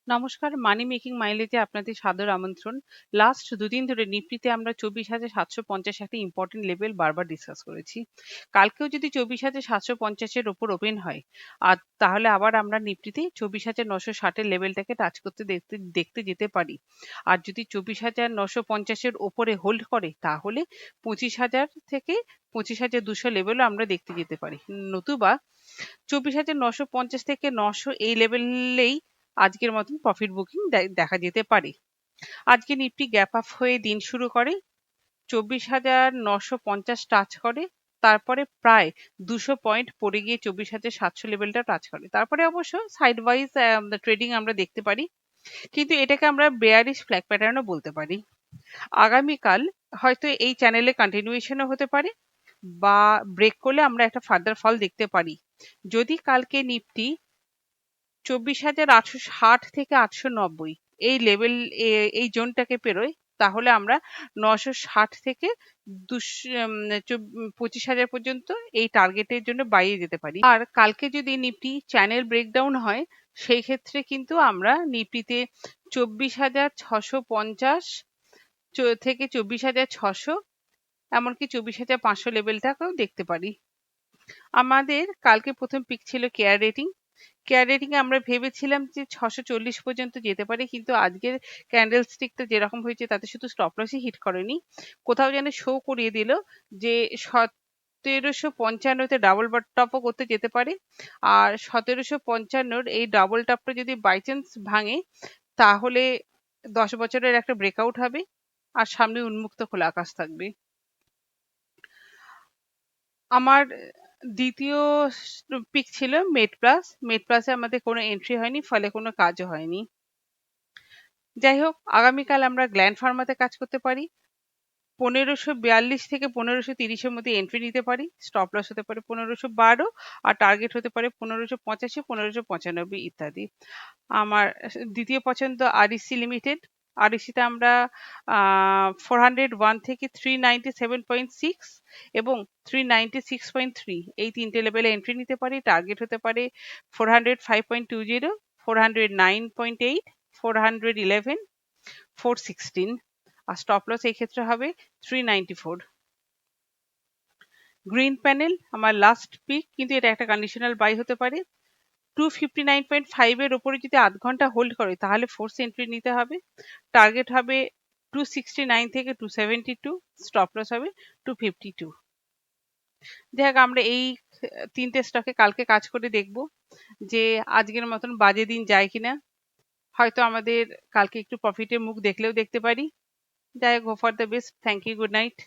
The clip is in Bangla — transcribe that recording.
নমস্কার, মানি মেকিং মাইলেজে আপনাদের সাদর আমন্ত্রণ। লাস্ট দুদিন ধরে নিফটিতে আমরা 24,750 একটা ইম্পর্টেন্ট লেভেল বারবার ডিসকাস করেছি। কালকেও যদি 24,750-এর ওপর ওপেন হয় আর তাহলে আবার আমরা নিফটিতে 24,960-এর লেভেলটাকে টাচ করতে দেখতে দেখতে যেতে পারি। আর যদি 24,950-এর ওপরে হোল্ড করে তাহলে 25,000 থেকে 25,200 লেভেলও আমরা দেখতে যেতে পারি। নতুবা 24,950 থেকে 900 এই লেভেলেই আজকের মতন প্রফিট বুকিং দেখা যেতে পারে। আজকে নিফটি গ্যাপ আপ হয়ে দিন শুরু করে 24,950 টাচ করে, তারপরে প্রায় 200 পয়েন্ট পড়ে গিয়ে 24,700 লেভেলটা টাচ করে। তারপরে অবশ্য সাইড ওয়াইজ ট্রেডিং আমরা দেখতে পারি, কিন্তু এটাকে আমরা বেয়ারিশ ফ্ল্যাগ প্যাটার্নও বলতে পারি। আগামীকাল হয়তো এই চ্যানেলে কন্টিনিউয়েশনও হতে পারে বা ব্রেক করলে আমরা একটা ফার্দার ফল দেখতে পারি। যদি কালকে নিফটি 24,860 থেকে 890 এই লেভেল এই জোনটাকে পেরোয় তাহলে আমরা 960 থেকে 25,000 পর্যন্ত এই টার্গেটের জন্য বাইরে যেতে পারি। আর কালকে যদি নিফটি চ্যানেল ব্রেকডাউন হয় সেই ক্ষেত্রে কিন্তু আমরা নিফটিতে 24,650 থেকে 24,600 এমনকি 24,500 লেভেলটাকেও দেখতে পারি। আমাদের কালকে প্রথম পিক ছিল কেয়ার রেটিং। কেয়ার রেটিং এ আমরা ভেবেছিলাম যে 640 পর্যন্ত যেতে পারে, কিন্তু আজকের ক্যান্ডেল স্টিকটা যেরকম হয়েছে তাতে শুধু স্টপ লসই হিট করেনি, কোথাও যেন শো করিয়ে দিল যে 1755-তে ডাবল টপও করতে যেতে পারে। আর 1755-র এই ডাবল টপটা যদি বাই চান্স ভাঙে তাহলে 10 বছরের একটা ব্রেকআউট হবে আর সামনে উন্মুক্ত খোলা আকাশ থাকবে। আমার দ্বিতীয় পিক ছিল মেড প্লাস। মেড প্লাসে আমাদের কোনো এন্ট্রি হয়নি, ফলে কোনো কাজও হয়নি। যাই হোক, আগামীকাল আমরা গ্ল্যান্ড ফার্মাতে কাজ করতে পারি। 1542 থেকে 1530-এর মধ্যে এন্ট্রি নিতে পারি। স্টপ লস হতে পারে 1512 আর টার্গেট হতে পারে 1585, 1595 ইত্যাদি। আমার দ্বিতীয় পছন্দ আরইসি লিমিটেড। আরইসিতে আমরা 401 থেকে 397.6 এবং 396.3 এই তিনটে লেভেলে এন্ট্রি নিতে পারি। টার্গেট হতে পারে 405.20, 409.8, 411, 416 আর স্টপ লস এই ক্ষেত্রে হবে 394। গ্রিন প্যানেল আমার লাস্ট পিক, কিন্তু এটা একটা কন্ডিশনাল বাই হতে পারে। 259.5 এর উপরে যদি আধ ঘন্টা হোল্ড করে তাহলে ফোর্স এন্ট্রি নিতে হবে। টার্গেট হবে 269 থেকে 272, স্টপ লস হবে 252। দেখ আমরা এই তিনটে স্টকে কালকে কাজ করে দেখব যে আজকের মতন বাজে দিন যায় কিনা। হয়তো আমাদের কালকে একটু প্রফিটের মুখ দেখলেও দেখতে পারি। যাই হোক, hope for the best. Thank you, good night.